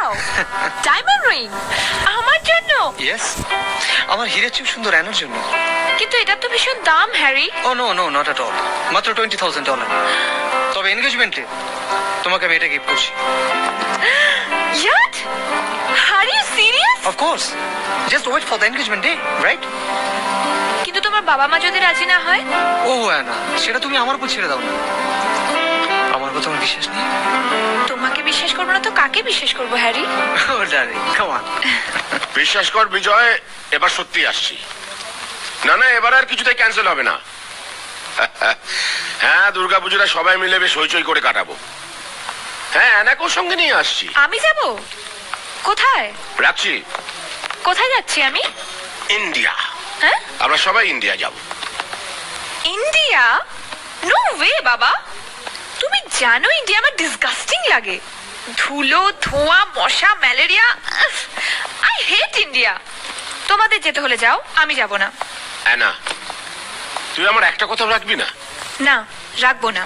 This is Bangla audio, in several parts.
ওয়াও, ডায়মন্ড রিং আমার জন্য? ইয়েস, আমার হীরের চেয়ে সুন্দর অ্যানোর জন্য। কিন্তু এটা তো ভীষণ দাম Harry. Oh no no, not at all, মাত্র $20,000। তবে এনগেজমেন্টে তোমাকে আমি এটা গিফট করছি। What? Are you serious? Of course. Just wait for the engagement day, right? কিন্তু তোমার বাবা মা যদি রাজি না হয়? ও না, সেটা তুমি আমার উপর ছেড়ে দাও না। আমার কথা তোমার বিশ্বাস নেই? তোমাকে বিশ্বাস করবো না তো কাকে বিশ্বাস করবো Harry? Oh darling, come on. বিশ্বাস কর বিজয়, এবার সত্যি আসছি। না না, এবার আর কিছুতেই ক্যান্সেল হবে না। হ্যাঁ, দুর্গাপুজোটা সবাই মিলে বেশ হইচই করে কাটাবো। হ্যাঁ, অ্যানাকেও সঙ্গে নিয়ে আসছি। আমি যাব? কোথায়? রাখছি। কোথায় যাচ্ছি আমি? ইন্ডিয়া। হ্যাঁ, আমরা সবাই ইন্ডিয়া যাব। ইন্ডিয়া? নো ওয়ে বাবা, তুমি জানো ইন্ডিয়া আমার ডিসগাস্টিং লাগে। ধুলো, ধোঁয়া, মশা, ম্যালেরিয়া। I hate India. তোমাদের যেতে হলে যাও, আমি যাব না। অ্যানা, তুই আমার একটা কথা রাখবি না? না, রাখবো না।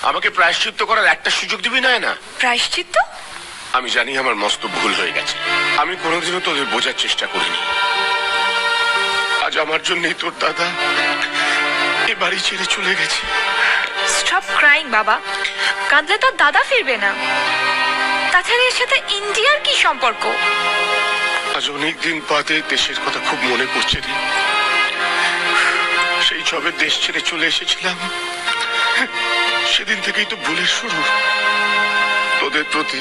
আমাকে প্রায়শ্চিত্ত করার একটা সুযোগ দিবি না না? প্রায়শ্চিত্ত? আমি জানি আমার মস্ত ভুল হয়ে গেছে। আমি কোনোদিনও তোদের বোঝার চেষ্টা করিনি। আজ আমার জন্যই তোর দাদা এ বাড়ি ছেড়ে চলে গেছে। স্টপ ক্রাইং বাবা, কাঁদলে তো দাদা ফিরবে না। তাছাড়া এর সাথে ইন্ডিয়ার কি সম্পর্ক? আজ অনেকদিন বাদে দেশের কথা খুব মনে পড়ছে রে। সেই সবে দেশ ছেড়ে চলে এসেছিলাম, সেদিন থেকেই তো ভুলের শুরু। তোদের প্রতি,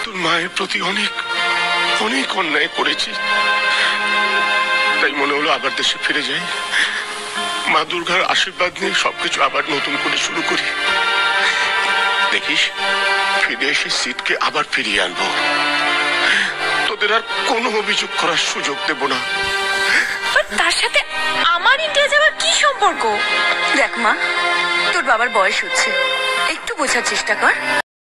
তোর মায়ের প্রতি অনেক অনেক অন্যায় করেছি। তাই মনে হলো আবার দেশে ফিরে যাই, মা দুর্গার আশীর্বাদ নিয়ে সবকিছু আবার নতুন করে শুরু করি। দেখিস, ফিরে এসে সিটকে আবার ফিরিয়ে আনবো। তোদের আর কোনো অভিযোগ করার সুযোগ দেব না। তার সাথে আমার ইন্ডিয়া যাওয়ার কি সম্পর্ক? দেখ মা, তোর বাবার বয়স হচ্ছে, একটু বোঝার চেষ্টা কর।